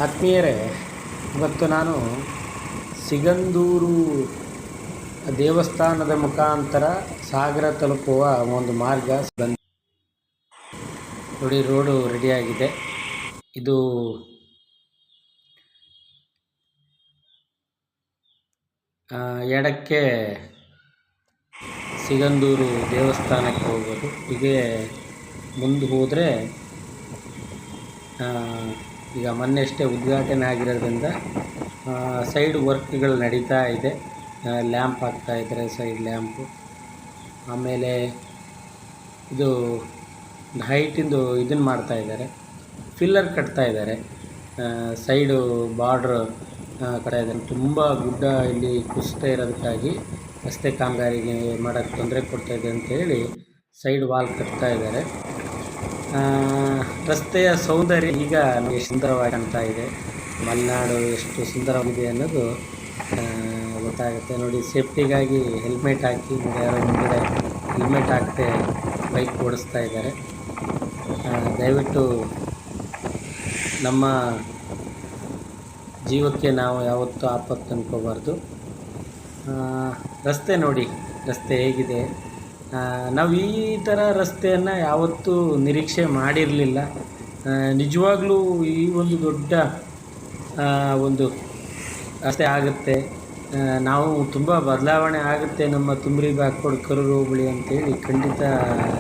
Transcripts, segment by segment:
ಆತ್ಮೀಯರೇ, ಇವತ್ತು ನಾನು ಸಿಗಂದೂರು ದೇವಸ್ಥಾನದ ಮುಖಾಂತರ ಸಾಗರ ತಲುಪುವ ಒಂದು ಮಾರ್ಗ ಬಂದು ನೋಡಿ. ರೋಡು ರೆಡಿಯಾಗಿದೆ. ಇದು ಎಡಕ್ಕೆ ಸಿಗಂದೂರು ದೇವಸ್ಥಾನಕ್ಕೆ ಹೋಗೋದು. ಹೀಗೆ ಮುಂದೆ ಹೋದರೆ ಈಗ ಮೊನ್ನೆಷ್ಟೇ ಉದ್ಘಾಟನೆ ಆಗಿರೋದ್ರಿಂದ ಸೈಡ್ ವರ್ಕ್ಗಳು ನಡೀತಾ ಇದೆ. ಲ್ಯಾಂಪ್ ಹಾಕ್ತಾ ಇದ್ದಾರೆ, ಸೈಡ್ ಲ್ಯಾಂಪು. ಆಮೇಲೆ ಇದು ಹೈಟಿಂದು ಇದನ್ನು ಮಾಡ್ತಾ ಇದ್ದಾರೆ, ಫಿಲ್ಲರ್ ಕಟ್ತಾ ಇದ್ದಾರೆ. ಸೈಡು ಬಾರ್ಡ್ರ್ ಕಟ್ತಾ ಇದ್ದಾರೆ. ತುಂಬ ಗುಡ್ಡ ಇಲ್ಲಿ ಕುಸಿತಾ ಇರೋದಕ್ಕಾಗಿ ರಸ್ತೆ ಕಾಮಗಾರಿಗೆ ಮಾಡೋಕ್ಕೆ ತೊಂದರೆ ಕೊಡ್ತಾಯಿದೆ ಅಂತೇಳಿ ಸೈಡ್ ವಾಲ್ ಕಟ್ತಾ ಇದ್ದಾರೆ. ರಸ್ತೆಯ ಸೌಂದರ್ಯ ಈಗ ನಮಗೆ ಸುಂದರವಾಗಿ ಕಾಣ್ತಾ ಇದೆ. ಮಲೆನಾಡು ಎಷ್ಟು ಸುಂದರವಾಗಿದೆ ಅನ್ನೋದು ಗೊತ್ತಾಗುತ್ತೆ. ನೋಡಿ, ಸೇಫ್ಟಿಗಾಗಿ ಹೆಲ್ಮೆಟ್ ಹಾಕಿ, ಯಾರೋ ಮುಂದೆ ಹೆಲ್ಮೆಟ್ ಹಾಕದೆ ಬೈಕ್ ಓಡಿಸ್ತಾ ಇದ್ದಾರೆ. ದಯವಿಟ್ಟು ನಮ್ಮ ಜೀವಕ್ಕೆ ನಾವು ಯಾವತ್ತೂ ಆಪತ್ತು ಅಂದ್ಕೋಬಾರ್ದು. ರಸ್ತೆ ನೋಡಿ, ರಸ್ತೆ ಹೇಗಿದೆ. ನಾವು ಈ ಥರ ರಸ್ತೆಯನ್ನು ಯಾವತ್ತೂ ನಿರೀಕ್ಷೆ ಮಾಡಿರಲಿಲ್ಲ. ನಿಜವಾಗ್ಲೂ ಈ ಒಂದು ದೊಡ್ಡ ಒಂದು ರಸ್ತೆ ಆಗುತ್ತೆ, ನಾವು ತುಂಬ ಬದಲಾವಣೆ ಆಗುತ್ತೆ ನಮ್ಮ ತುಮ್ರಿ ಬ್ಯಾಕ್ವರ್ಡ್ ಕರೂರು ಹೋಬಳಿ ಅಂತೇಳಿ ಖಂಡಿತ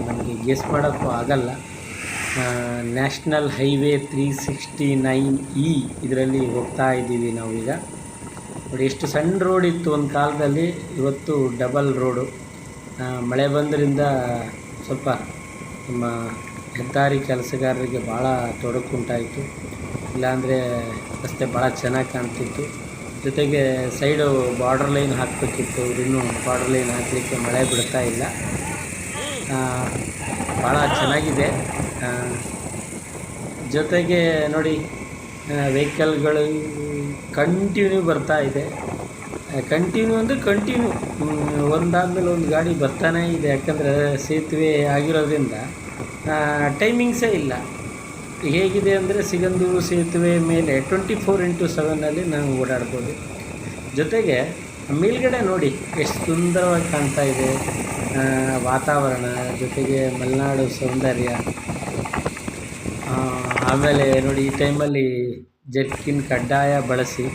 ನಮಗೆ ಗೆಸ್ ಮಾಡೋಕ್ಕೂ ಆಗಲ್ಲ. ನ್ಯಾಷನಲ್ ಹೈವೇ 369E ಇದರಲ್ಲಿ ಹೋಗ್ತಾ ಇದ್ದೀವಿ ನಾವೀಗ. ನೋಡಿ, ಎಷ್ಟು ಸಣ್ಣ ರೋಡ್ ಇತ್ತು ಒಂದು ಕಾಲದಲ್ಲಿ, ಇವತ್ತು ಡಬಲ್ ರೋಡು. ಮಳೆ ಬಂದರಿಂದ ಸ್ವಲ್ಪ ನಮ್ಮ ಹೆದ್ದಾರಿ ಕೆಲಸಗಾರರಿಗೆ ಭಾಳ ತೊಡಕುಂಟಾಯಿತು. ಇಲ್ಲಾಂದರೆ ರಸ್ತೆ ಭಾಳ ಚೆನ್ನಾಗಿ ಕಾಣ್ತಿತ್ತು. ಜೊತೆಗೆ ಸೈಡು ಬಾರ್ಡರ್ ಲೈನ್ ಹಾಕಬೇಕಿತ್ತು. ಇನ್ನೂ ಬಾರ್ಡರ್ ಲೈನ್ ಹಾಕಲಿಕ್ಕೆ ಮಳೆ ಬಿಡ್ತಾ ಇಲ್ಲ. ಭಾಳ ಚೆನ್ನಾಗಿದೆ. ಜೊತೆಗೆ ನೋಡಿ, ವೆಹಿಕಲ್ಗಳು ಕಂಟಿನ್ಯೂ ಬರ್ತಾ ಇದೆ. ಕಂಟಿನ್ಯೂ ಅಂದರೆ ಕಂಟಿನ್ಯೂ, ಒಂದಾದಮೇಲೆ ಒಂದು ಗಾಡಿ ಬರ್ತಾನೇ ಇದೆ. ಯಾಕಂದರೆ ಸೇತುವೆ ಆಗಿರೋದ್ರಿಂದ ಟೈಮಿಂಗ್ಸೇ ಇಲ್ಲ. ಹೇಗಿದೆ ಅಂದರೆ ಸಿಗಂದೂರು ಸೇತುವೆ ಮೇಲೆ 24x7 ನಾವು ಓಡಾಡ್ಬೋದು. ಜೊತೆಗೆ ಮೇಲ್ಗಡೆ ನೋಡಿ ಎಷ್ಟು ಸುಂದರವಾಗಿ ಕಾಣ್ತಾ ಇದೆ ವಾತಾವರಣ, ಜೊತೆಗೆ ಮಲೆನಾಡು ಸೌಂದರ್ಯ. ಆಮೇಲೆ ನೋಡಿ, ಈ ಟೈಮಲ್ಲಿ ಜರ್ಕಿನ್ ಕಡ್ಡಾಯ ಬಳಸಿ.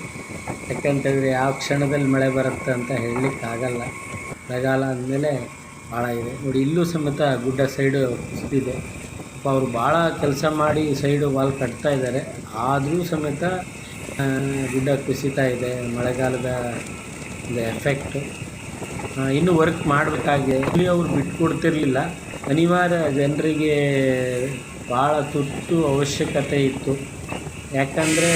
ಯಾಕಂತೇಳಿದ್ರೆ ಯಾವ ಕ್ಷಣದಲ್ಲಿ ಮಳೆ ಬರುತ್ತೆ ಅಂತ ಹೇಳಲಿಕ್ಕಾಗಲ್ಲ. ಮಳೆಗಾಲ ಅಂದಮೇಲೆ ಭಾಳ ಇದೆ. ನೋಡಿ, ಇಲ್ಲೂ ಸಮೇತ ಗುಡ್ಡ ಸೈಡು ಕುಸಿದಿದೆ. ಅವರು ಭಾಳ ಕೆಲಸ ಮಾಡಿ ಸೈಡು ವಾಲ್ ಕಟ್ತಾ ಇದ್ದಾರೆ, ಆದರೂ ಸಮೇತ ಗುಡ್ಡ ಕುಸಿತಾ ಇದೆ. ಮಳೆಗಾಲದ ಒಂದು ಎಫೆಕ್ಟು. ಇನ್ನೂ ವರ್ಕ್ ಮಾಡಬೇಕಾಗಿದೆ. ಇಲ್ಲಿ ಅವರು ಬಿಟ್ಕೊಡ್ತಿರಲಿಲ್ಲ. ಅನಿವಾರ್ಯ ಜನರಿಗೆ ಭಾಳ ತುರ್ತು ಅವಶ್ಯಕತೆ ಇತ್ತು. ಯಾಕಂದರೆ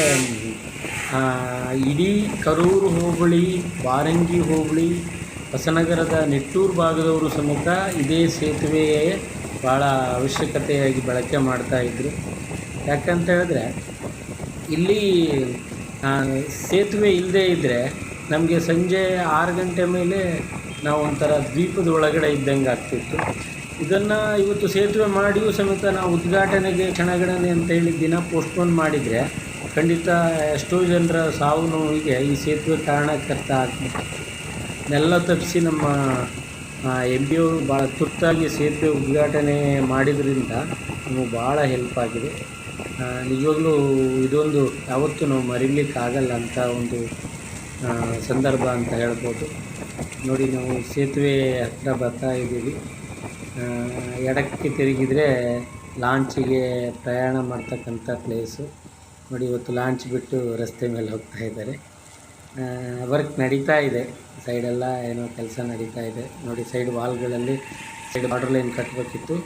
ಇಡೀ ಕರೂರು ಹೋಬಳಿ, ಬಾರಂಗಿ ಹೋಬಳಿ, ಹೊಸನಗರದ ನಿಟ್ಟೂರು ಭಾಗದವರು ಸಮೇತ ಇದೇ ಸೇತುವೆಯೇ ಭಾಳ ಅವಶ್ಯಕತೆಯಾಗಿ ಬಳಕೆ ಮಾಡ್ತಾಯಿದ್ರು. ಯಾಕಂತ ಹೇಳಿದ್ರೆ ಇಲ್ಲಿ ಸೇತುವೆ ಇಲ್ಲದೇ ಇದ್ದರೆ ನಮಗೆ ಸಂಜೆ 6 ಗಂಟೆ ಮೇಲೆ ನಾವು ಒಂಥರ ದ್ವೀಪದ ಒಳಗಡೆ ಇದ್ದಂಗೆ ಆಗ್ತಿತ್ತು. ಇದನ್ನು ಇವತ್ತು ಸೇತುವೆ ಮಾಡಿಯೂ ಸಮೇತ ನಾವು ಉದ್ಘಾಟನೆಗೆ ಕ್ಷಣಗಣನೆ ಅಂತೇಳಿ ದಿನ ಪೋಸ್ಟ್ಪೋನ್ ಮಾಡಿದರೆ ಖಂಡಿತ ಎಷ್ಟೋ ಜನರ ಸಾವು ನೋವಿಗೆ ಈ ಸೇತುವೆ ಕಾರಣಕರ್ತ ಆಗ್ಬಿಟ್ಟು ನೆಲ್ಲ ತಪ್ಪಿಸಿ ನಮ್ಮ MP ಅವರು ಭಾಳ ತುರ್ತಾಗಿ ಸೇತುವೆ ಉದ್ಘಾಟನೆ ಮಾಡಿದ್ರಿಂದ ನಮಗೆ ಭಾಳ ಹೆಲ್ಪ್ ಆಗಿದೆ. ನಿಜವಾಗ್ಲೂ ಇದೊಂದು ಯಾವತ್ತೂ ನಾವು ಮರೀಲಿಕ್ಕಾಗಲ್ಲ ಅಂಥ ಒಂದು ಸಂದರ್ಭ ಅಂತ ಹೇಳ್ಬೋದು. ನೋಡಿ, ನಾವು ಸೇತುವೆ ಹತ್ರ ಬರ್ತಾ ಇದ್ದೀವಿ. ಎಡಕ್ಕೆ ತಿರುಗಿದರೆ ಲಾಂಚಿಗೆ ಪ್ರಯಾಣ ಮಾಡ್ತಕ್ಕಂಥ ಪ್ಲೇಸು. ನೋಡಿ, ಇವತ್ತು ಲಾಂಚ್ ಬಿಟ್ಟು ರಸ್ತೆ ಮೇಲೆ ಹೋಗ್ತಾ ಇದ್ದಾರೆ. ವರ್ಕ್ ನಡೀತಾ ಇದೆ, ಸೈಡೆಲ್ಲ ಏನೋ ಕೆಲಸ ನಡೀತಾ ಇದೆ. ನೋಡಿ, ಸೈಡ್ ವಾಲ್ಗಳಲ್ಲಿ ಸೈಡ್ ಬಾರ್ಡರ್ ಲೈನ್ ಕಟ್ಟಬೇಕಿತ್ತು,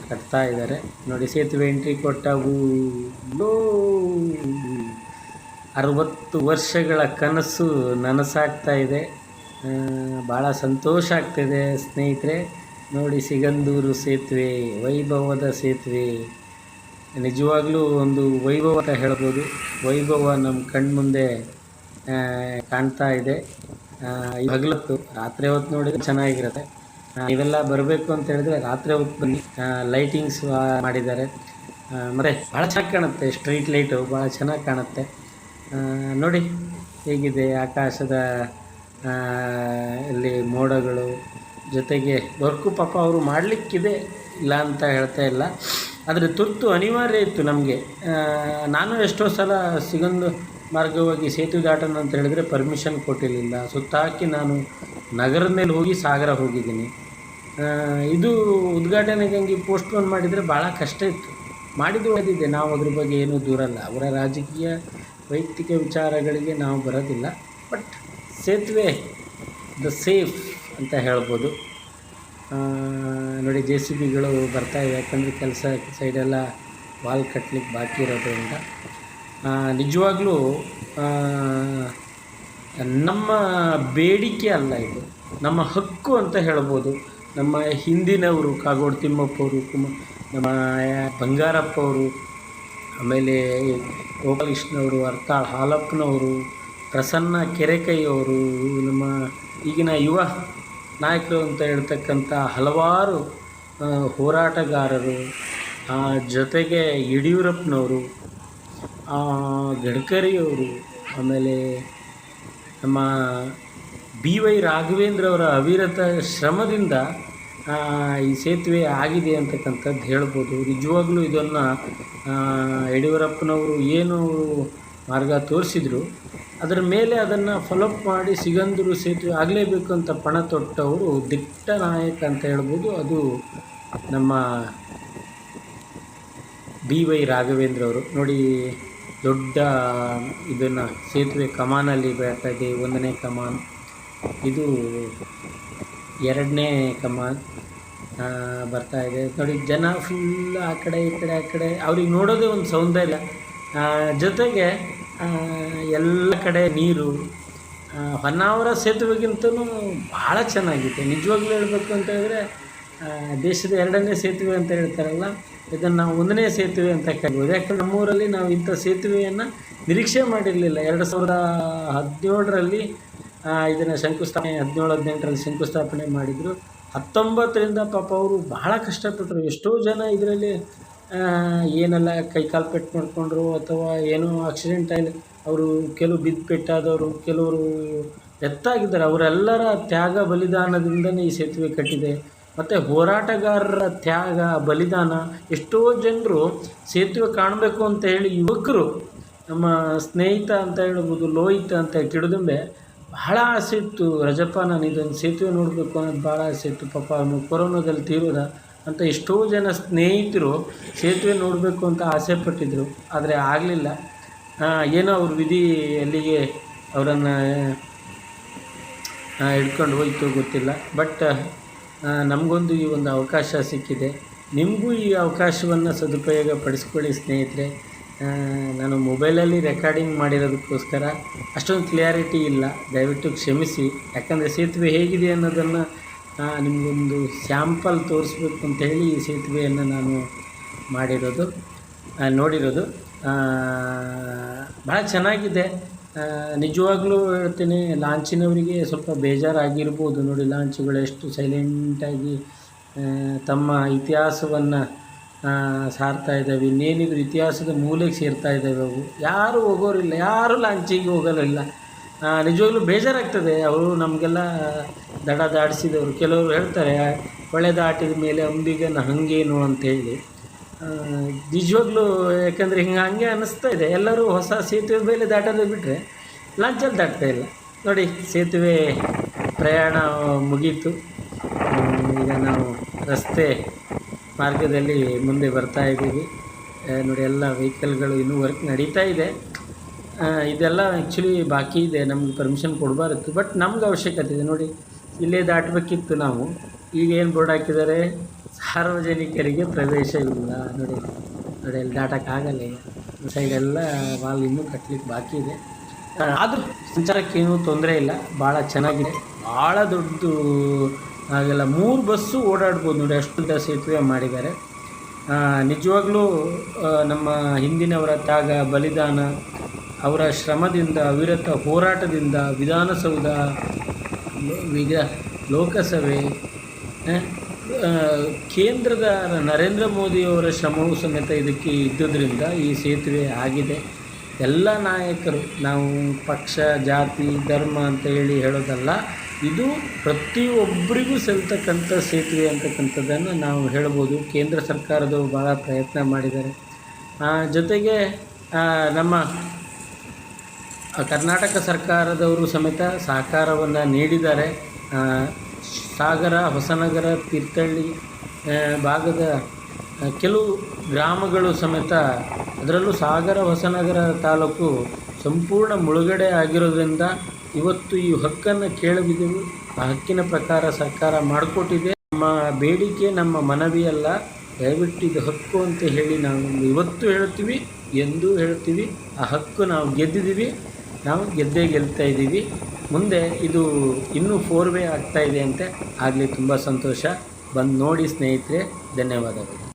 ಕಟ್ತಾ ಇದ್ದಾರೆ. ನೋಡಿ, ಸೇತುವೆ ಎಂಟ್ರಿ ಕೊಟ್ಟಾಗೂ 60 ವರ್ಷಗಳ ಕನಸು ನನಸಾಗ್ತಾ ಇದೆ. ಭಾಳ ಸಂತೋಷ ಆಗ್ತಿದೆ ಸ್ನೇಹಿತರೆ. ನೋಡಿ, ಸಿಗಂದೂರು ಸೇತುವೆ, ವೈಭವದ ಸೇತುವೆ. ನಿಜವಾಗ್ಲೂ ಒಂದು ವೈಭವ ಅಂತ ಹೇಳ್ಬೋದು. ವೈಭವ ನಮ್ಮ ಕಣ್ಮುಂದೆ ಕಾಣ್ತಾ ಇದೆ. ಹಗಲತ್ತು, ರಾತ್ರಿ ಹೊತ್ತು ನೋಡಿದ್ರೆ ಚೆನ್ನಾಗಿರುತ್ತೆ. ಇವೆಲ್ಲ ಬರಬೇಕು ಅಂತ ಹೇಳಿದ್ರೆ ರಾತ್ರಿ ಹೊತ್ತು ಬನ್ನಿ. ಲೈಟಿಂಗ್ಸ್ ಮಾಡಿದ್ದಾರೆ. ಮತ್ತು ಭಾಳ ಚೆನ್ನಾಗಿ ಕಾಣುತ್ತೆ. ಸ್ಟ್ರೀಟ್ ಲೈಟು ಭಾಳ ಚೆನ್ನಾಗಿ ಕಾಣುತ್ತೆ. ನೋಡಿ ಹೇಗಿದೆ ಆಕಾಶದ ಆ, ಇಲ್ಲಿ ಮೋಡಗಳು, ಜೊತೆಗೆ ವರ್ಕು ಪಾಪ ಅವರು ಮಾಡಲಿಕ್ಕಿದೆ, ಇಲ್ಲ ಅಂತ ಹೇಳ್ತಾ ಇಲ್ಲ, ಆದರೆ ತುರ್ತು ಅನಿವಾರ್ಯ ಇತ್ತು ನಮಗೆ. ನಾನು ಎಷ್ಟೋ ಸಲ ಸಿಗಂದು ಮಾರ್ಗವಾಗಿ ಸೇತುವೆ ದಾಟೋಣ ಅಂತ ಹೇಳಿದರೆ ಪರ್ಮಿಷನ್ ಕೊಟ್ಟಿರಲಿಲ್ಲ. ಸುತ್ತಾಕಿ ನಾನು ನಗರದ ಮೇಲೆ ಹೋಗಿ ಸಾಗರ ಹೋಗಿದ್ದೀನಿ. ಇದು ಉದ್ಘಾಟನೆಗಾಗಿ ಪೋಸ್ಟ್ಪೋನ್ ಮಾಡಿದರೆ ಭಾಳ ಕಷ್ಟ ಇತ್ತು. ಮಾಡಿದ್ದು ಓದಿದ್ದೆ, ನಾವು ಅದ್ರ ಬಗ್ಗೆ ಏನೂ ದೂರಲ್ಲ. ಅವರ ರಾಜಕೀಯ ವೈಯಕ್ತಿಕ ವಿಚಾರಗಳಿಗೆ ನಾವು ಬರೋದಿಲ್ಲ. ಬಟ್ ಸೇತುವೆ ದ ಸೇಫ್ ಅಂತ ಹೇಳ್ಬೋದು. ನೋಡಿ ಜೆ ಸಿ ಬಿಗಳು ಬರ್ತಾಯಿವೆ, ಯಾಕಂದರೆ ಕೆಲಸ ಸೈಡೆಲ್ಲ ವಾಲ್ ಕಟ್ಟಲಿಕ್ಕೆ ಬಾಕಿ ಇರೋದ್ರಿಂದ. ನಿಜವಾಗ್ಲೂ ನಮ್ಮ ಬೇಡಿಕೆ ಅಲ್ಲ, ಇದು ನಮ್ಮ ಹಕ್ಕು ಅಂತ ಹೇಳ್ಬೋದು. ನಮ್ಮ ಹಿಂದಿನವರು ಕಾಗೋಡು ತಿಮ್ಮಪ್ಪ ಅವರು, ನಮ್ಮ ಬಂಗಾರಪ್ಪ ಅವರು, ಆಮೇಲೆ ಗೋಪಾಲಕೃಷ್ಣವರು, ಅರ್ತಾಳ್ ಹಾಲಪ್ಪನವರು, ಪ್ರಸನ್ನ ಕೆರೆಕೈಯವರು, ನಮ್ಮ ಈಗಿನ ಯುವ ನಾಯಕರು ಅಂತ ಹೇಳ್ತಕ್ಕಂಥ ಹಲವಾರು ಹೋರಾಟಗಾರರು, ಜೊತೆಗೆ ಯಡಿಯೂರಪ್ಪನವರು, ಗಡ್ಕರಿಯವರು, ಆಮೇಲೆ ನಮ್ಮ ಬಿ ವೈ ರಾಘವೇಂದ್ರ ಅವರ ಅವಿರತ ಶ್ರಮದಿಂದ ಈ ಸೇತುವೆ ಆಗಿದೆ ಅಂತಕ್ಕಂಥದ್ದು ಹೇಳ್ಬೋದು. ನಿಜವಾಗ್ಲೂ ಇದನ್ನು ಯಡಿಯೂರಪ್ಪನವರು ಏನು ಮಾರ್ಗ ತೋರಿಸಿದ್ರು, ಅದರ ಮೇಲೆ ಅದನ್ನು ಫಾಲೋಅಪ್ ಮಾಡಿ ಸಿಗಂದೂರು ಸೇತುವೆ ಆಗಲೇಬೇಕು ಅಂತ ಪಣ ತೊಟ್ಟವರು ದಿಟ್ಟ ನಾಯಕ ಅಂತ ಹೇಳ್ಬೋದು. ಅದು ನಮ್ಮ ಬಿ ವೈ ರಾಘವೇಂದ್ರ ಅವರು. ನೋಡಿ ದೊಡ್ಡ ಇದನ್ನು ಸೇತುವೆ ಕಮಾನಲ್ಲಿ ಬರ್ತಾಯಿದೆ. 1ನೇ ಕಮಾನ್, ಇದು 2ನೇ ಕಮಾನ್ ಬರ್ತಾಯಿದೆ. ನೋಡಿ ಜನ ಫುಲ್ ಆ ಕಡೆ ಈ ಕಡೆ ಅವ್ರಿಗೆ ನೋಡೋದೇ ಒಂದು ಸೌಂದರ್ಯ. ಜೊತೆಗೆ ಎಲ್ಲ ಕಡೆ ನೀರು. ಹೊನ್ನಾವರ ಸೇತುವೆಗಿಂತಲೂ ಭಾಳ ಚೆನ್ನಾಗಿದೆ. ನಿಜವಾಗ್ಲೂ ಹೇಳಬೇಕು ಅಂತ ಹೇಳಿದ್ರೆ ದೇಶದ 2ನೇ ಸೇತುವೆ ಅಂತ ಹೇಳ್ತಾರಲ್ಲ, ಇದನ್ನು ನಾವು 1ನೇ ಸೇತುವೆ ಅಂತ ಕರಿಬೋದು. ಯಾಕಂದರೆ ನಮ್ಮೂರಲ್ಲಿ ನಾವು ಇಂಥ ಸೇತುವೆಯನ್ನು ನಿರೀಕ್ಷೆ ಮಾಡಿರಲಿಲ್ಲ. 2017ರಲ್ಲಿ ಇದನ್ನು ಶಂಕುಸ್ಥಾಪನೆ, 17-18ರಲ್ಲಿ ಶಂಕುಸ್ಥಾಪನೆ ಮಾಡಿದರು. 19ರಿಂದ ಪಾಪ ಅವರು ಬಹಳ ಕಷ್ಟಪಟ್ಟರು. ಎಷ್ಟೋ ಜನ ಇದರಲ್ಲಿ ಏನೆಲ್ಲ ಕೈಕಾಲು ಪೆಟ್ಟು ಮಾಡಿಕೊಂಡ್ರು, ಅಥವಾ ಏನೋ ಆಕ್ಸಿಡೆಂಟ್ ಆಗಿ ಅವರು ಕೆಲವು ಬಿದ್ದು ಪೆಟ್ಟಾದವರು, ಕೆಲವರು ಡೆತ್ತಾಗಿದ್ದಾರೆ. ಅವರೆಲ್ಲರ ತ್ಯಾಗ ಬಲಿದಾನದಿಂದನೇ ಈ ಸೇತುವೆ ಕಟ್ಟಿದೆ. ಮತ್ತು ಹೋರಾಟಗಾರರ ತ್ಯಾಗ ಬಲಿದಾನ. ಎಷ್ಟೋ ಜನರು ಸೇತುವೆ ಕಾಣಬೇಕು ಅಂತ ಹೇಳಿ ಯುವಕರು, ನಮ್ಮ ಸ್ನೇಹಿತ ಅಂತ ಹೇಳ್ಬೋದು, ಲೋಹಿತ್ ಅಂತ ಕಿಡುದುಂಬೆ, ಬಹಳ ಆಸೆ ಇತ್ತು, ರಜಪ್ಪ ನಾನು ಇದೊಂದು ಸೇತುವೆ ನೋಡಬೇಕು ಅನ್ನೋದು ಭಾಳ ಆಸೆ ಇತ್ತು. ಪಾಪ ಅವನು ಕೊರೋನಾದಲ್ಲಿ ತೀರೋದ ಅಂತ ಎಷ್ಟೋ ಜನ ಸ್ನೇಹಿತರು ಸೇತುವೆ ನೋಡಬೇಕು ಅಂತ ಆಸೆ ಪಟ್ಟಿದ್ದರು, ಆದರೆ ಆಗಲಿಲ್ಲ. ಏನೋ ಅವ್ರ ವಿಧಿ ಎಲ್ಲಿಗೆ ಅವರನ್ನು ಹಿಡ್ಕೊಂಡು ಹೋಯ್ತು ಗೊತ್ತಿಲ್ಲ. ಬಟ್ ನಮಗೊಂದು ಈ ಒಂದು ಅವಕಾಶ ಸಿಕ್ಕಿದೆ. ನಿಮಗೂ ಈ ಅವಕಾಶವನ್ನು ಸದುಪಯೋಗ ಪಡಿಸ್ಕೊಳ್ಳಿ ಸ್ನೇಹಿತರೆ. ನಾನು ಮೊಬೈಲಲ್ಲಿ ರೆಕಾರ್ಡಿಂಗ್ ಮಾಡಿರೋದಕ್ಕೋಸ್ಕರ ಅಷ್ಟೊಂದು ಕ್ಲಿಯಾರಿಟಿ ಇಲ್ಲ, ದಯವಿಟ್ಟು ಕ್ಷಮಿಸಿ. ಯಾಕಂದರೆ ಸೇತುವೆ ಹೇಗಿದೆ ಅನ್ನೋದನ್ನು ನಿಮಗೊಂದು ಸ್ಯಾಂಪಲ್ ತೋರಿಸ್ಬೇಕು ಅಂತ ಹೇಳಿ ಈ ಸೇತುವೆಯನ್ನು ನಾನು ನೋಡಿರೋದು. ಭಾಳ ಚೆನ್ನಾಗಿದೆ. ನಿಜವಾಗ್ಲೂ ಹೇಳ್ತೀನಿ, ಲಾಂಚಿನವರಿಗೆ ಸ್ವಲ್ಪ ಬೇಜಾರಾಗಿರ್ಬೋದು. ನೋಡಿ ಲಾಂಚ್ಗಳು ಎಷ್ಟು ಸೈಲೆಂಟಾಗಿ ತಮ್ಮ ಇತಿಹಾಸವನ್ನು ಸಾರ್ತಾ ಇದ್ದಾವೆ. ಇನ್ನೇನಿದ್ರು ಇತಿಹಾಸದ ಮೂಲೆಗೆ ಸೇರ್ತಾ ಇದ್ದಾವೆ ಅವು. ಯಾರೂ ಹೋಗೋರಿಲ್ಲ, ಯಾರೂ ಲಾಂಚಿಗೆ ಹೋಗೋರಿಲ್ಲ. ನಿಜವಾಗ್ಲೂ ಬೇಜಾರಾಗ್ತದೆ. ಅವರು ನಮಗೆಲ್ಲ ದಡ ದಾಡಿಸಿದವರು. ಕೆಲವರು ಹೇಳ್ತಾರೆ ಹೊಳೆ ದಾಟಿದ ಮೇಲೆ ಅಂಬಿಗನ ಹಂಗೇನು ಅಂತೇಳಿ. ನಿಜವಾಗ್ಲೂ ಯಾಕಂದರೆ ಹಂಗೆ ಅನ್ನಿಸ್ತಾ ಇದೆ. ಎಲ್ಲರೂ ಹೊಸ ಸೇತುವೆ ಮೇಲೆ ದಾಟೋದು ಬಿಟ್ಟರೆ ಲಾಂಚಲ್ಲಿ ದಾಟ್ತಾ ಇಲ್ಲ. ನೋಡಿ ಸೇತುವೆ ಪ್ರಯಾಣ ಮುಗೀತು. ಈಗ ನಾವು ರಸ್ತೆ ಮಾರ್ಗದಲ್ಲಿ ಮುಂದೆ ಬರ್ತಾ ಇದ್ದೀವಿ. ನೋಡಿ ಎಲ್ಲ ವೆಹಿಕಲ್ಗಳು ಇನ್ನೂ ವರ್ಕ್ ನಡೀತಾ ಇದೆ. ಇದೆಲ್ಲ ಆ್ಯಕ್ಚುಲಿ ಬಾಕಿ ಇದೆ, ನಮ್ಗೆ ಪರ್ಮಿಷನ್ ಕೊಡಬಾರ್ದು, ಬಟ್ ನಮ್ಗೆ ಅವಶ್ಯಕತೆ ಇದೆ. ನೋಡಿ ಇಲ್ಲೇ ದಾಟಬೇಕಿತ್ತು ನಾವು. ಈಗ ಏನು ಬೋರ್ಡ್ ಹಾಕಿದ್ದಾರೆ, ಸಾರ್ವಜನಿಕರಿಗೆ ಪ್ರವೇಶ ಇಲ್ಲ. ನೋಡಿ ಅಲ್ಲಿ ದಾಟೋಕ್ಕಾಗಲ್ಲ. ಈಗ ಸೈಡೆಲ್ಲ ವಾಲ್ ಇನ್ನೂ ಕಟ್ಟಲಿಕ್ಕೆ ಬಾಕಿ ಇದೆ. ಆದರೂ ಸಂಚಾರಕ್ಕೇನೂ ತೊಂದರೆ ಇಲ್ಲ, ಭಾಳ ಚೆನ್ನಾಗಿದೆ. ಭಾಳ ದೊಡ್ಡದು ಹಾಗೆಲ್ಲ 3 ಬಸ್ಸು ಓಡಾಡ್ಬೋದು. ನೋಡಿ ಅಷ್ಟು ಸೇತುವೆ ಮಾಡಿದ್ದಾರೆ. ನಿಜವಾಗ್ಲೂ ನಮ್ಮ ಹಿಂದಿನವರ ತ್ಯಾಗ ಬಲಿದಾನ, ಅವರ ಶ್ರಮದಿಂದ, ಅವಿರತ ಹೋರಾಟದಿಂದ ವಿಧಾನಸೌಧ, ಈಗ ಲೋಕಸಭೆ, ಕೇಂದ್ರದ ನರೇಂದ್ರ ಮೋದಿಯವರ ಶ್ರಮವೂ ಸಮೇತ ಇದಕ್ಕೆ ಇದ್ದುದರಿಂದ ಈ ಸೇತುವೆ ಆಗಿದೆ. ಎಲ್ಲ ನಾಯಕರು, ನಾವು ಪಕ್ಷ ಜಾತಿ ಧರ್ಮ ಅಂತ ಹೇಳೋದಲ್ಲ, ಇದು ಪ್ರತಿಯೊಬ್ಬರಿಗೂ ಸಲ್ತಕ್ಕಂಥ ಸೇತುವೆ ಅಂತಕ್ಕಂಥದ್ದನ್ನು ನಾವು ಹೇಳ್ಬೋದು. ಕೇಂದ್ರ ಸರ್ಕಾರದವರು ಭಾಳ ಪ್ರಯತ್ನ ಮಾಡಿದ್ದಾರೆ. ಜೊತೆಗೆ ನಮ್ಮ ಕರ್ನಾಟಕ ಸರ್ಕಾರದವರು ಸಮೇತ ಸಹಕಾರವನ್ನು ನೀಡಿದ್ದಾರೆ. ಸಾಗರ, ಹೊಸನಗರ, ತೀರ್ಥಹಳ್ಳಿ ಭಾಗದ ಕೆಲವು ಗ್ರಾಮಗಳು ಸಮೇತ, ಅದರಲ್ಲೂ ಸಾಗರ ಹೊಸನಗರ ತಾಲೂಕು ಸಂಪೂರ್ಣ ಮುಳುಗಡೆ ಆಗಿರೋದ್ರಿಂದ ಇವತ್ತು ಈ ಹಕ್ಕನ್ನು ಕೇಳಬಿದ್ದೆವು. ಆ ಹಕ್ಕಿನ ಪ್ರಕಾರ ಸರ್ಕಾರ ಮಾಡಿಕೊಟ್ಟಿದೆ. ನಮ್ಮ ಬೇಡಿಕೆ, ನಮ್ಮ ಮನವಿಯಲ್ಲ, ದಯವಿಟ್ಟು ಇದು ಹಕ್ಕು ಅಂತ ಹೇಳಿ ನಾವು ಇವತ್ತು ಹೇಳ್ತೀವಿ, ಎಂದೂ ಹೇಳ್ತೀವಿ. ಆ ಹಕ್ಕು ನಾವು ಗೆದ್ದಿದ್ದೀವಿ, ನಾವು ಗೆಲ್ತಾ ಇದ್ದೀವಿ. ಮುಂದೆ ಇದು ಇನ್ನೂ 4 ವೇ ಆಗ್ತಾಯಿದೆ ಅಂತೆ. ಆಗಲಿ, ತುಂಬ ಸಂತೋಷ. ಬಂದು ನೋಡಿ ಸ್ನೇಹಿತರೆ. ಧನ್ಯವಾದಗಳು.